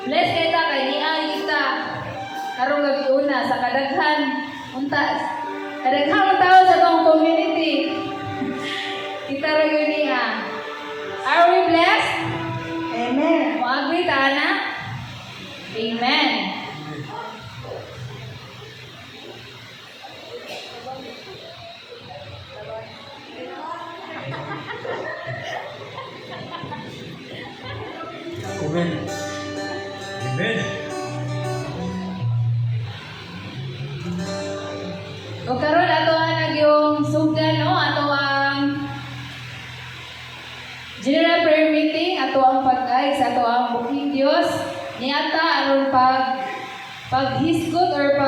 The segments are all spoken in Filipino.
Bless kita kay niya kita. Karong gabi una sa kadaghan unta. Kadaghan tao sa tong community. Kita ra gyud niya. Are we blessed? Amen. Mo agree ta na? Amen. Amen. Amen. O karon ato ang yung sugdan no, ato ang general prayer meeting, ato ang pag-ay sa ato ang bukid Dios niata aron paghisgot or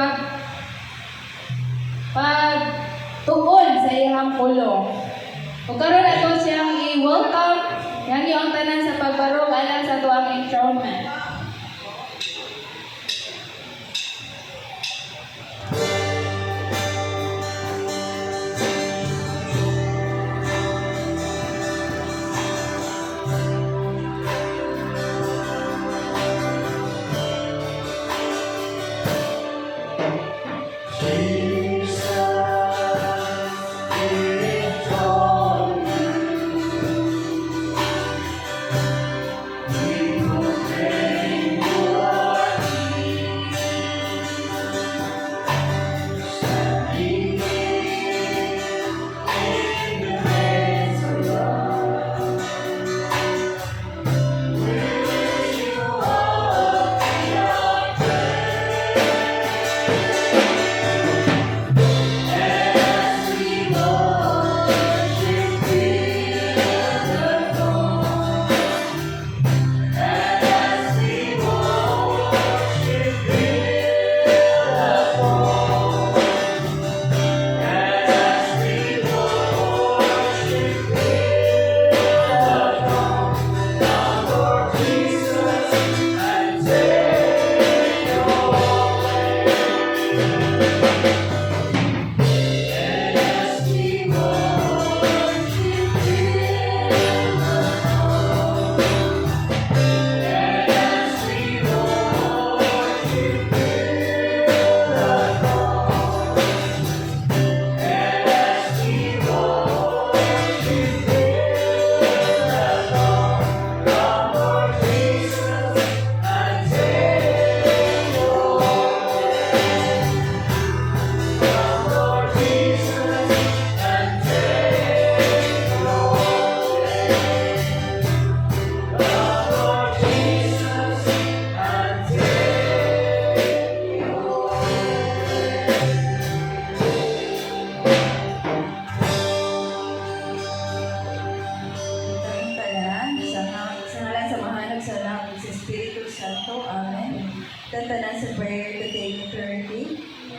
pag tuon sa iyang pulong. O karon ato siyang i-welcome yang yung tanan sa pagbarog alang sa ato ang enthronement.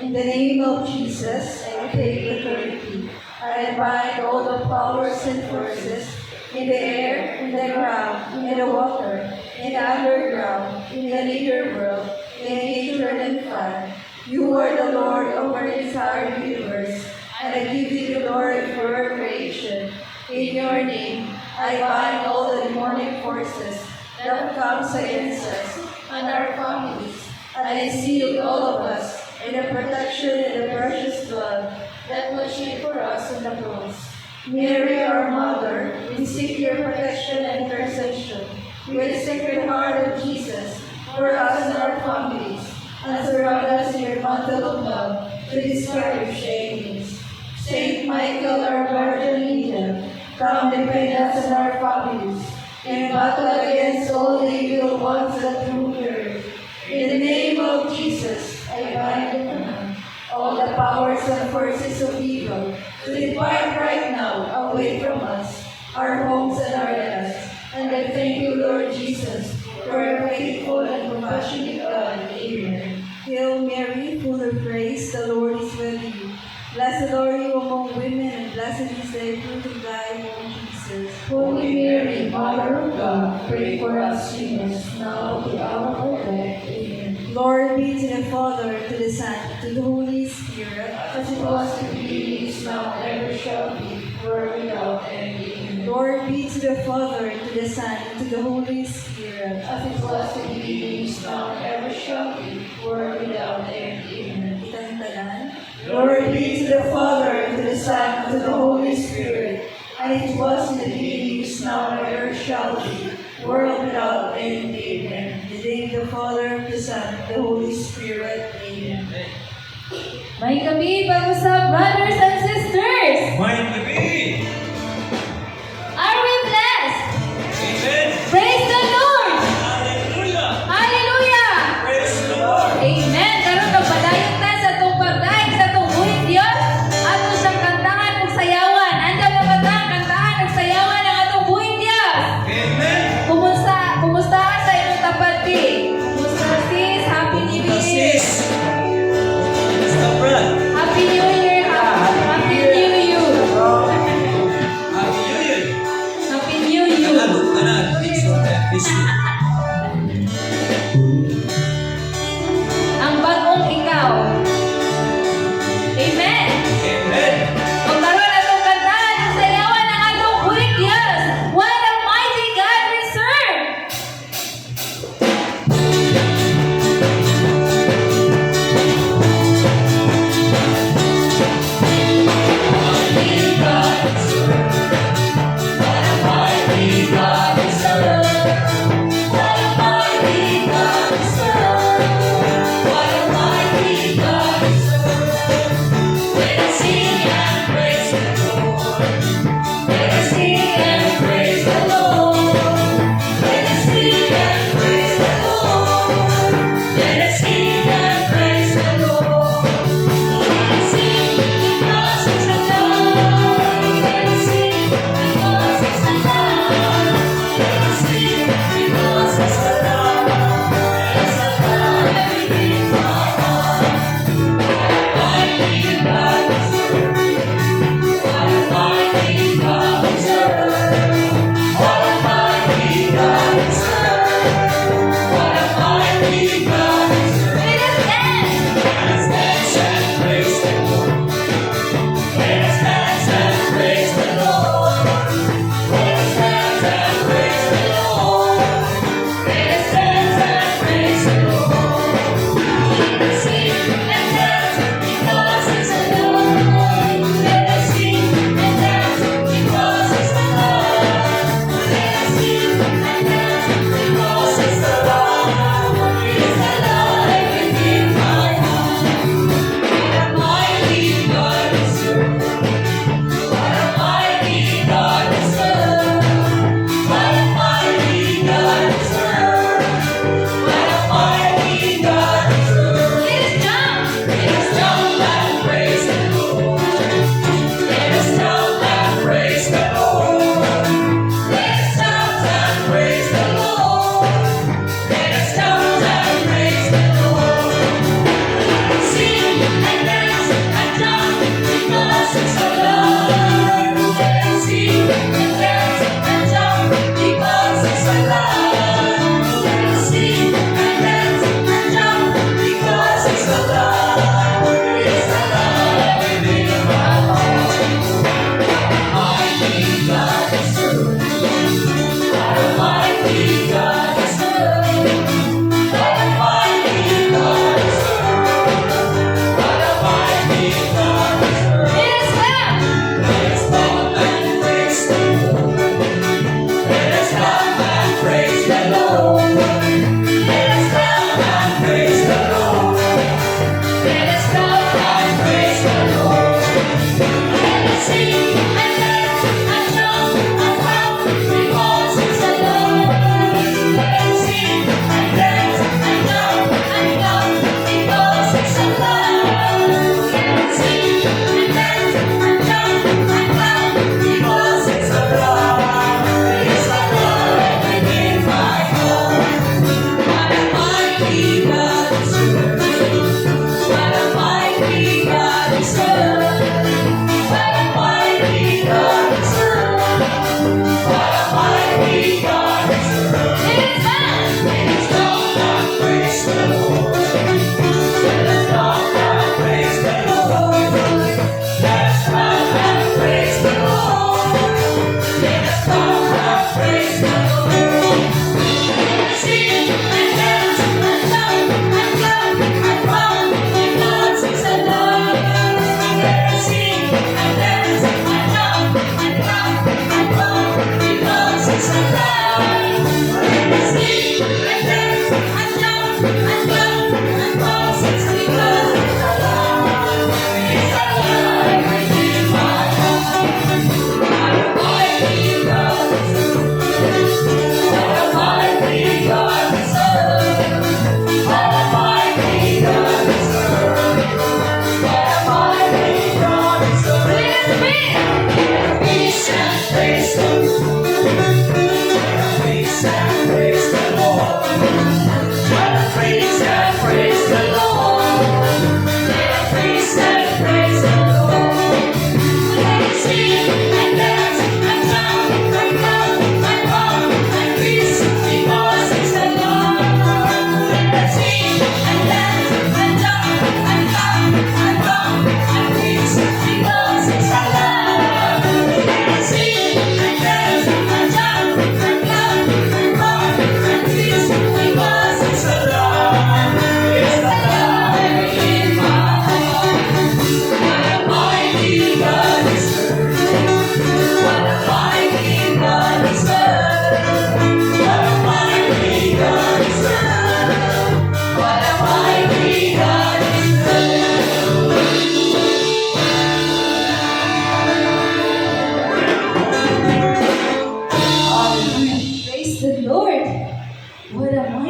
In the name of Jesus, I take authority. I bind all the powers and forces in the air, in the ground, in the water, in the underground, in the netherworld, in nature and fire. You are the Lord over the entire universe, and I give you the glory for your creation. In your name, I bind all the demonic forces that comes against us and our families, and I seal all of us in the protection and the precious blood that was shed for us on the cross. Mary, our Mother, we seek your protection and intercession. With the Sacred Heart of Jesus, for us and our families, and surround us in your mantle of love to discourage the enemies. Saint Michael, our guardian angel, come defend us and our families in battle against all the evil ones that rule the earth. In the name of Jesus, I bind and command all the powers and forces of evil to depart right now away from us, our homes and our lives. And I thank you, Lord Jesus, for your faithful and compassionate God. Amen. Hail Mary, full of grace, the Lord is with you. Blessed are you among women, and blessed is the fruit of thy womb, Jesus. Holy Mary, Mother of God, pray for us sinners, now and at the hour of our death. Amen. Glory be to the Father, to the Son, to the Holy Spirit, As it was in the beginning, is now, and ever shall be, world without end. Amen. Glory be to to the Father, and to the Son, and to the Holy Spirit. As it was in the beginning, is now, and ever shall be, world without end. Amen. Itantanan. Glory be to the Father, and to the Son, and to the Holy Spirit. And it was in the beginning, is now, and ever shall be, world without end. Amen. In the name of the Father, of the Son, and the Holy Spirit. Amen. May gabi para sa brothers and sisters. Mind the bee. Are we blessed? Amen. Praise the Lord! Hallelujah. Hallelujah! Praise the Lord. Amen! Karon padayon ta sa itong pagdaig sa itong buhing Diyos. Ato siyang kantahan ug sayawan. Anda na ba ta kantahan ug sayawan ang atong buhing Diyos? Amen. Kumusta? Kumusta ka sa inyong tapati? Kumusta sis? Happy New Year! Sis. Mr. Brad. Happy New Year! Happy New Year! Happy New Year. Happy New Year! Ang bagong ikaw. Amen! Amen. O karon atong kantahan ug sayawan ang atong buhing Diyos. What a mighty God we serve! Mighty God we serve. What a mighty God we serve.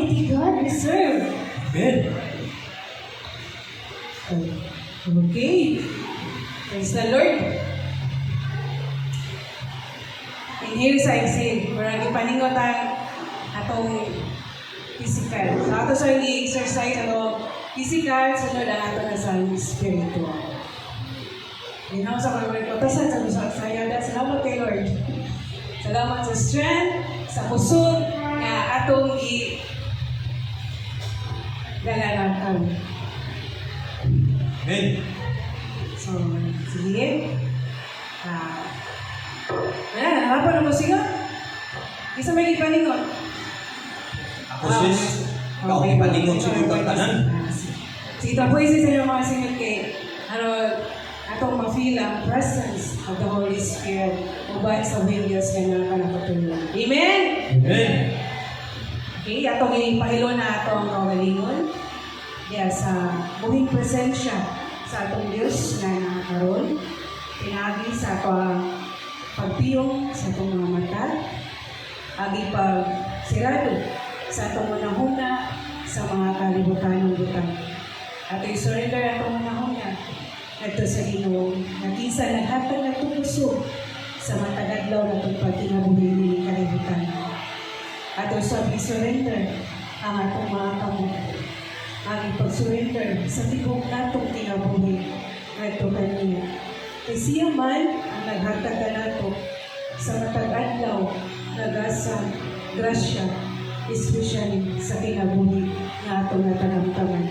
Almighty God we serve. Amen. Okay. Praise the Lord. And here sa exhale, murag ipaningot ang atong physical. So ato sa i-exercise atong physical, sunod ang ato na sa spiritual. Ginawa sa pagbalit ko, tasan sa saya, salamat kay Lord. Salamat sa strength, sa kusog, na atong i-galalatan. Amen. So, sige. Wala, nahapon na mo siya. Isa may ipaningon. Ako sis, ikaw ipalingon sa mga tanan. Sige, tapos isa sa inyo mga singot kay, atong ma-feel ang presence of the Holy Spirit uban sa windows nga nakakapatuloy. Amen? Amen. Okay, atong ipahilo na atong kaugalingon. Sa buhing presensya sa atong Diyos na nakakaroon. Pinagi sa pagpiyong sa atong mga mata. Agi pag sirado sa atong manahuna sa mga kalibutan ng butang. At i-surrender atong manahuna ito sa Ginoo. Nakisa naghatag na puso sa matagadlaw na itong pagkinabuhi ni kalibutan. At i-surrender ang atong mga kamot. Ang ipag-surrender sa tibok natong kinabuhi ito kaniya. Kaya siya man ang naghatag ka nato sa matag-adlaw nagasa grasya, especially sa kinabuhi na atong natanamtaman.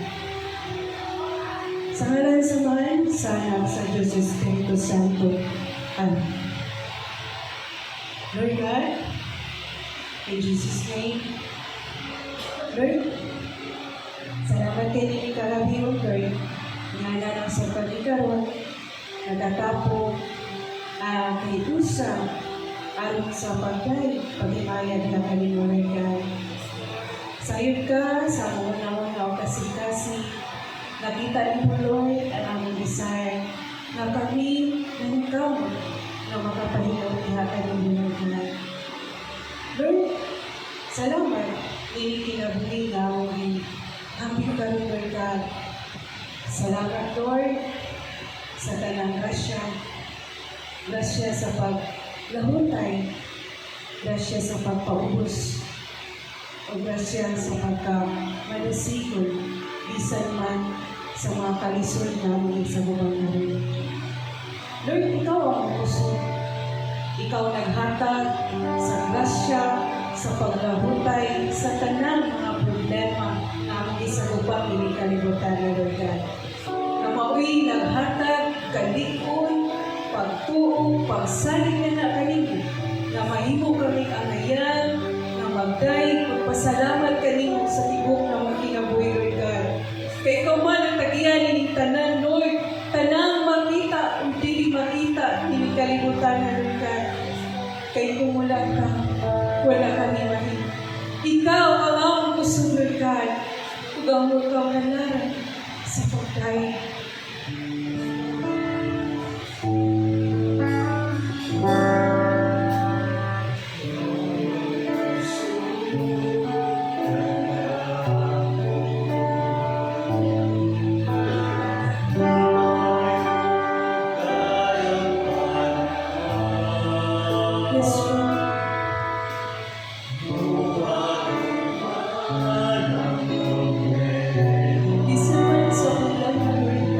Sa ngalan samahan, sana sa Diyos Espiritu Santo. Amen. Lord God, in Jesus' name, Lord, salamat kayo ni Karabiyon, Lord, nga na lang sa pagkikaroon, nagatapo, kay Usa, aron sa paghimayad na kanimunan ka. Sayod ka sa mga o kasi-kasi, nakita ni mo, Lord, ang aming desire na kami ikaw na makapahilaw niya kanimunan ka. Lord, salamat, hindi kinabuhi na aming aming karuloy ka. Salamat, Lord, sa tanang grasya. Grasya sa paglahutay. Grasya sa pagpaubos. O grasya sa pagkamalasikol. Bisan man sa mga kalisod namin sa bubang namin. Lord, ikaw ang puso. Ikaw naghatag sa grasya, sa paglahutay, sa tanang mga problema namin sa bubang ini kalibutan na Lord God. Na maui naghatag, kalikon, pagtuo, pagsalig na kanimo, na mahimo kami angayan, na magday, pagpasalamat kanimo sa tibok na magkinabuhi, Lord God. Kaya ikaw man ang tagiyanin ng tanan, Lord, tanang makita, hindi makita, hindi kalibutan na, Lord God. Kaya kung wala ka, wala kami mahina. Ikaw ang among puso, Lord God. Huwag mo ikaw nalaran sa pagkain. Yes, Lord. Isa man sa paglalang, Lord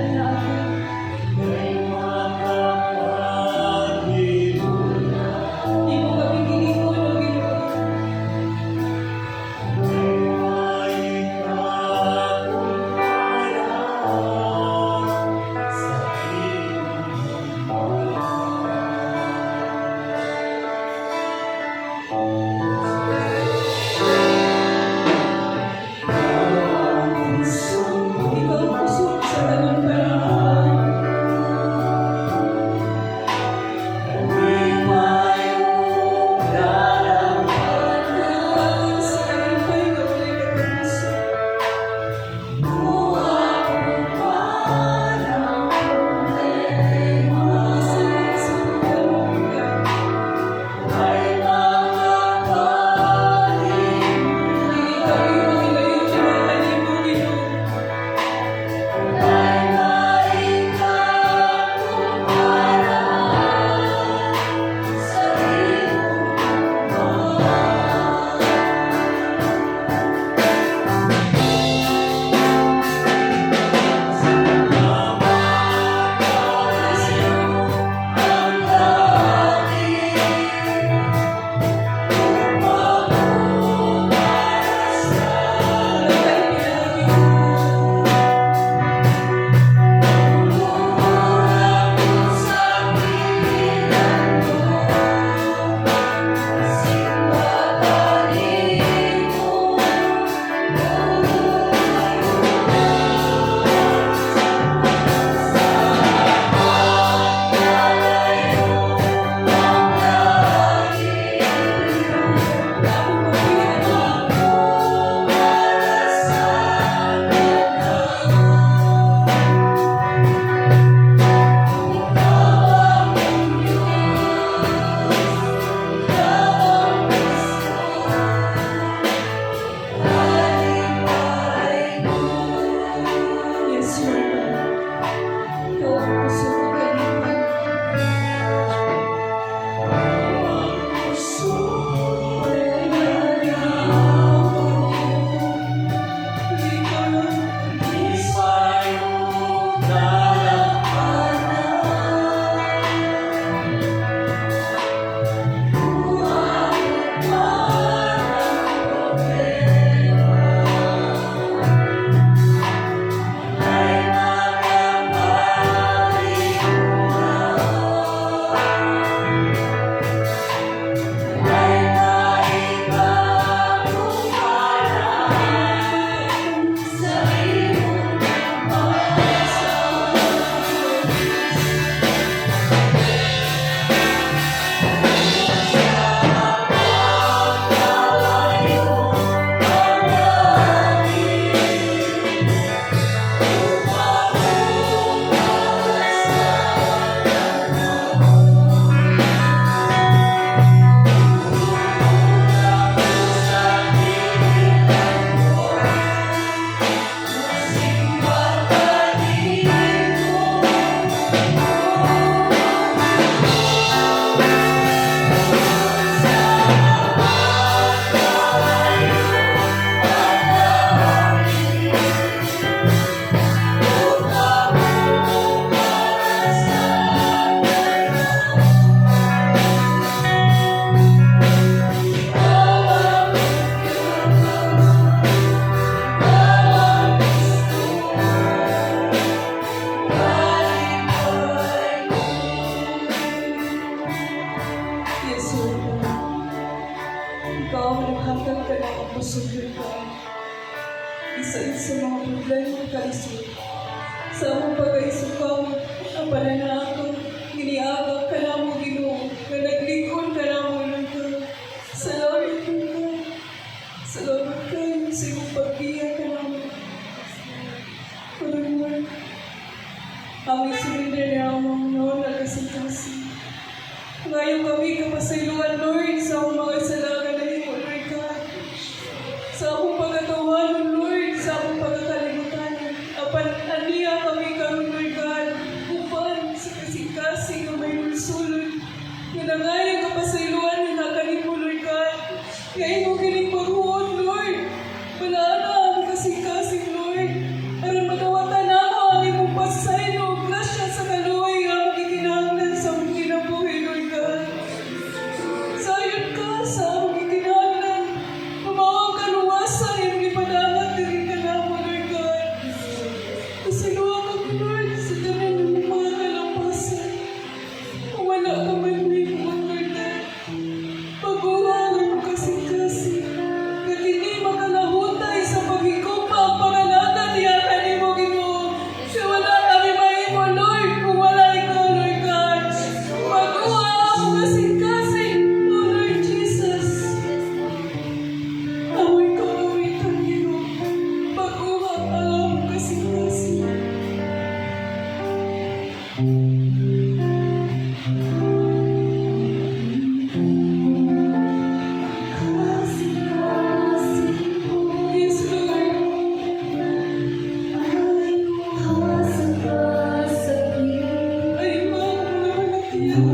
sulod ka. Isa sa mga problema ng kalisod. Sa among pagkaisukaw, ang pananakot, giniagak ka na mo Ginoo, na naglikon ka na mo Lord God. Salamat Lord. Salamat kayo sa iyong pagbiya ka na mo. Lord, aming surrender na among noon na kasing-kasing. Ngayon kami kapasayloan, Lord, sa among mga salaga na imo, Lord God. Sa among pagkatawanan, Lord, sa among pagkakalimutan. Apan aniya kami karon, Lord God, upan sa kasing-kasing na may sulod. Nanangayon kapasayloan na nakanimo, Lord God. Ngayon mo kining paghuot, Lord. Wala na ang kasing-kasing, Lord. Aron matawatan na ang imong pasaylo, grasya sa kaluoy nga among ikinahanglan sa among kinabuhi, Lord God. Sayon ka sa among ikinahanglan. Mamawang kaluwasan imong ipadangat diri ka namo, Lord God. Pasiluwag ako, Lord, sa tanan ng mga kalampasan. Wala ka man limon, Lord God. Pag-uwag ang kasing-kasing. Na kini makalahutay sa paghigugma ang pangalanan niya kanimo, Ginoo. Sa wala kami mahimo, Lord, kung wala ikaw, Lord God. Pag-uwag ang kasing-kasing, O Lord Jesus. Amoy kawawitan, Ginoo. Pag-uwag ang kasing-kasing. Yes, Lord. Ay, mga manatiyan.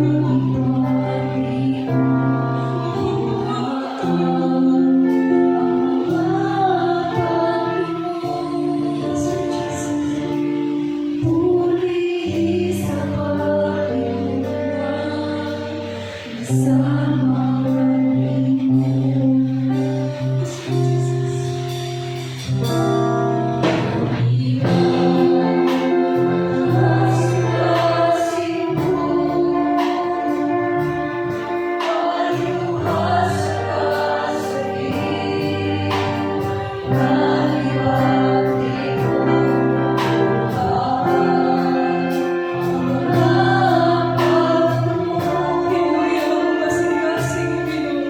Pinoy ang kasing-kasing, Ginoo.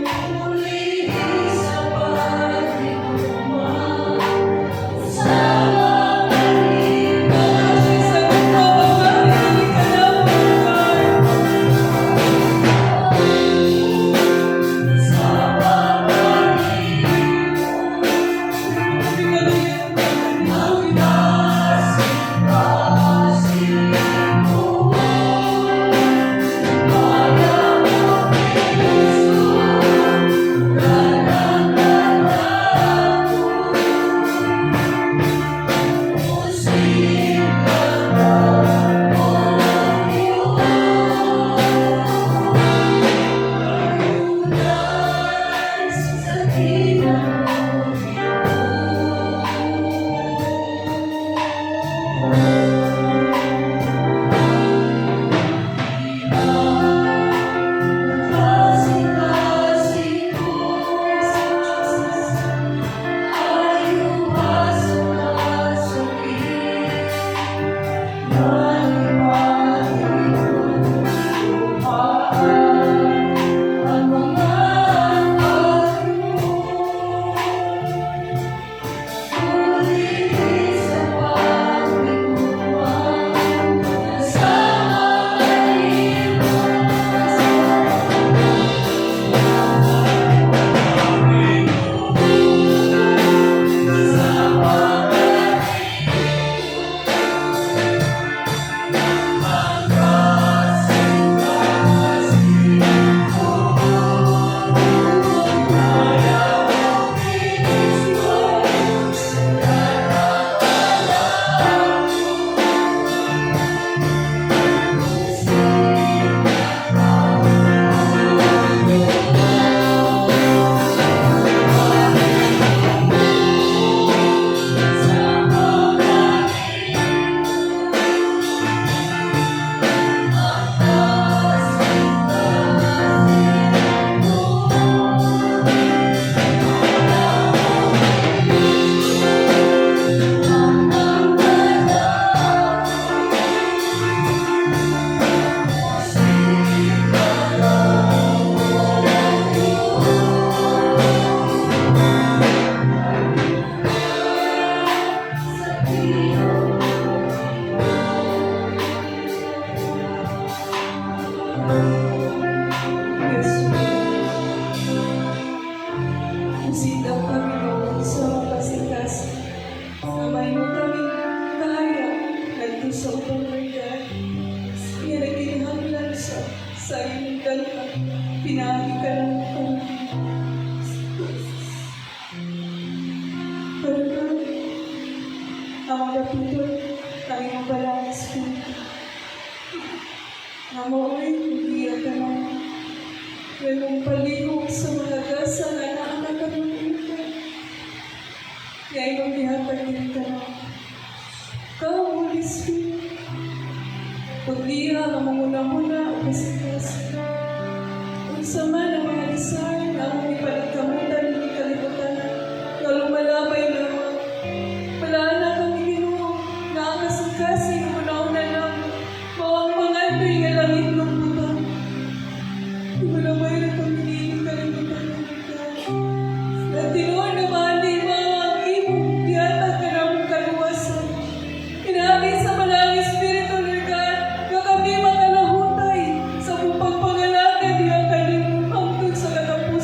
ang mga putol, kami mo pala ang Espiritu. Na mao'y hindi ka na. Kaya mong paligong sa mga gasa na naanak ka ng ito. Kaya mong dihatag din ka na. Kau, Holy Spirit, pagliha ka manguna-muna o kasi-kasi. Kung sama ng mga design na akong ipaligkamutan, hindi kalimutan, na lumalabay naman. Wala na kami Ginoo, na ang kasing-kasing una-una lang, mawang mangandoy nga langit ng butang. Lumalabay na kami hindi kalimutan ng butang. At tinuon naman di mga imong dihatag ka namang kaluwasan. Inaagin sa malang Espiritu ng God, na kami makalahutay sa mong pagpangalaga niya kalimang hangtod sa katapos.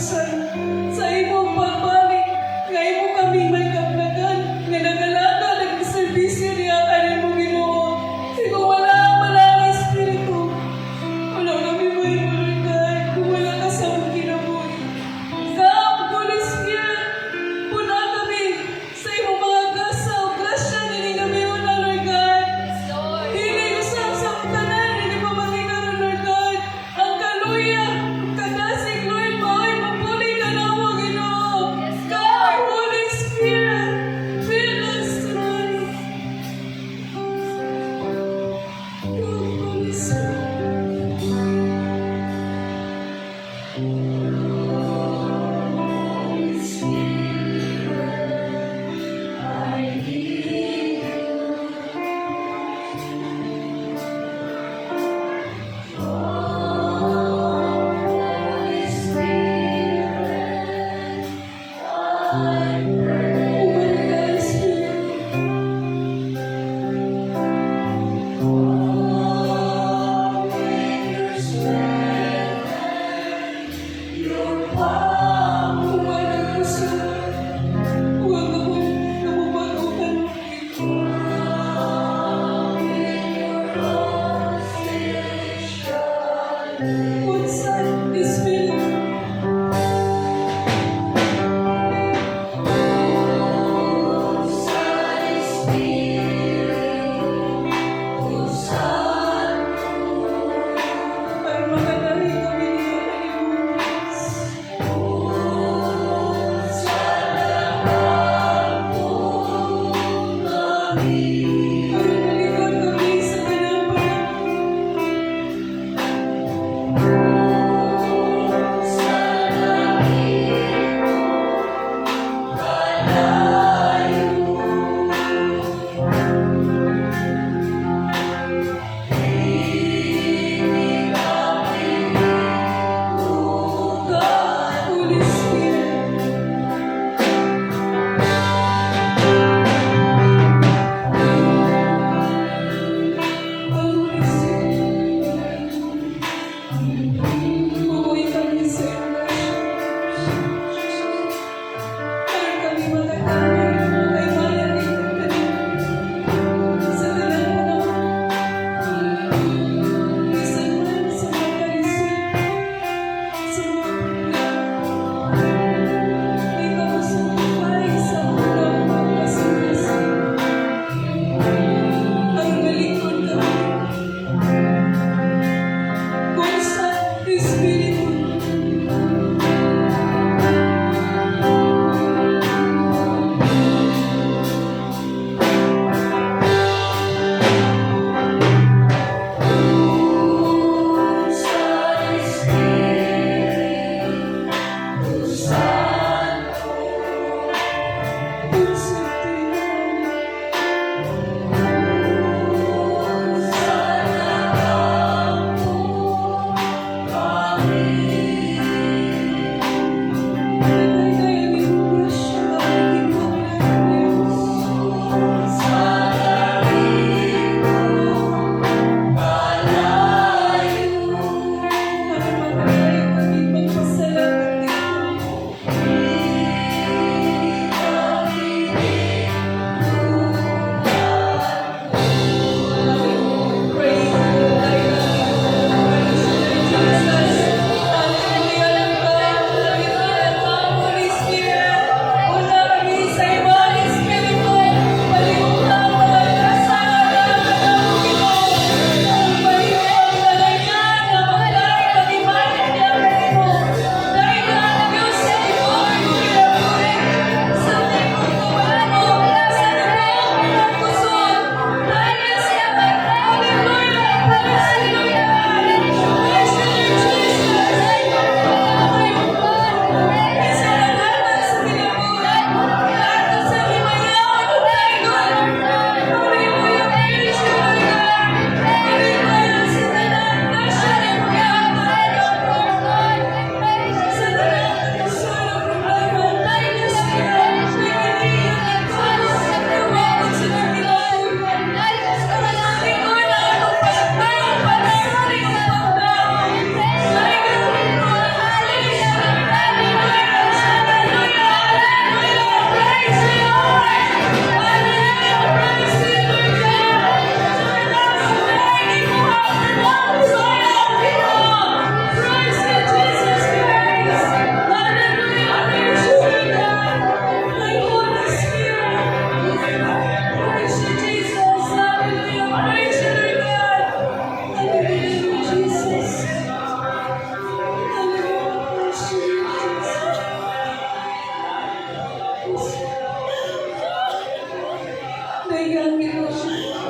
Nagangit ko siya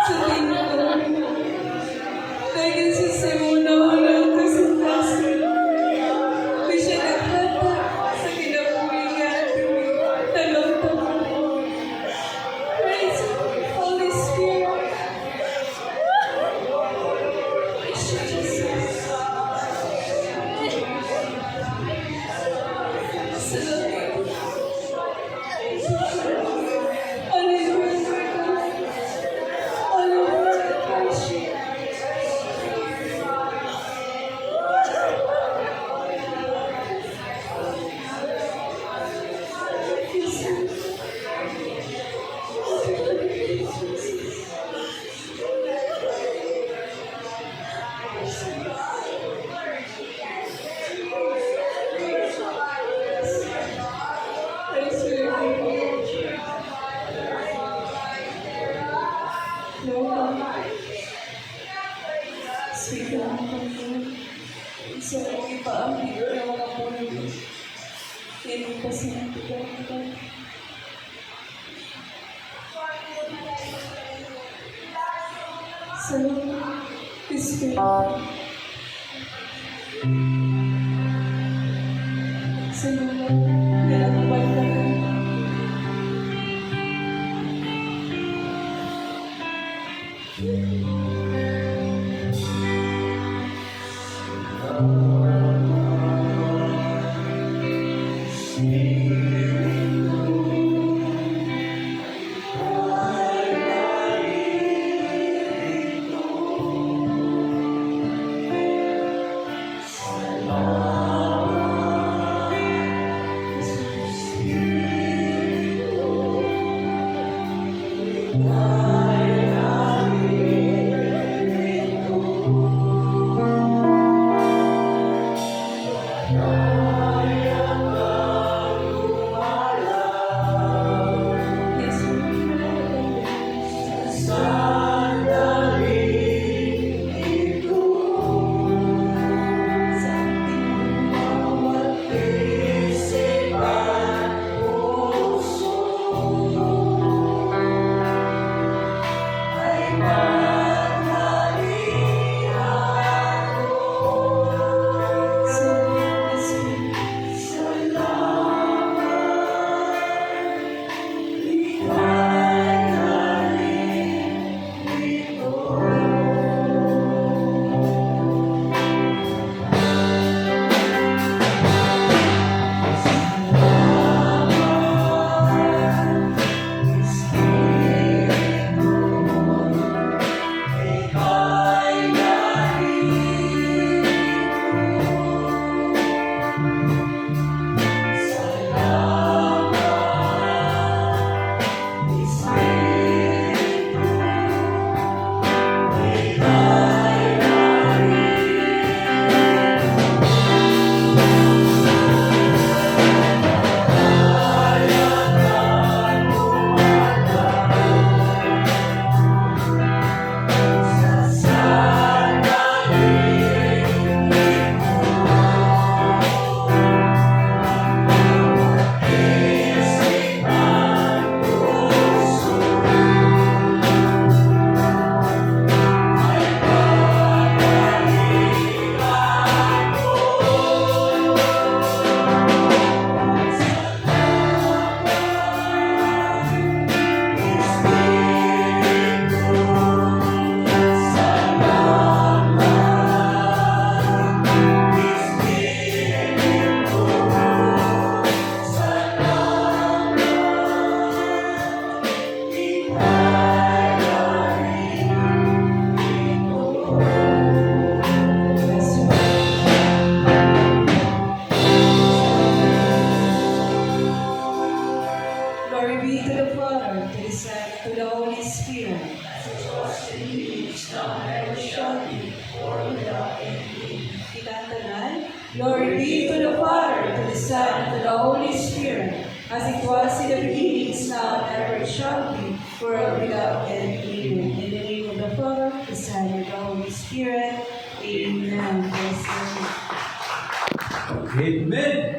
sa tingin ko. Dahil sa simuna wala ko sa taso. Di siya naghata sa kinabuhingan. Talong-talong. Praise the Holy Spirit. Praise you, Jesus. Salamat. Sige lang ako. Isa ko ipaambil ng mga puno. Hindi pa sinatigaw. Salamat, Espiritu. Salamat, nilakbay ka rin. Glory be to the Father, to the Son, and to the Holy Spirit. Itantanan, glory be to the Father, to the Son, and to the Holy Spirit, as it was in the beginning, is now, and ever shall be, world without end. Amen. In the name of the Father, the Son, and the Holy Spirit. Amen. Praise God. Amen.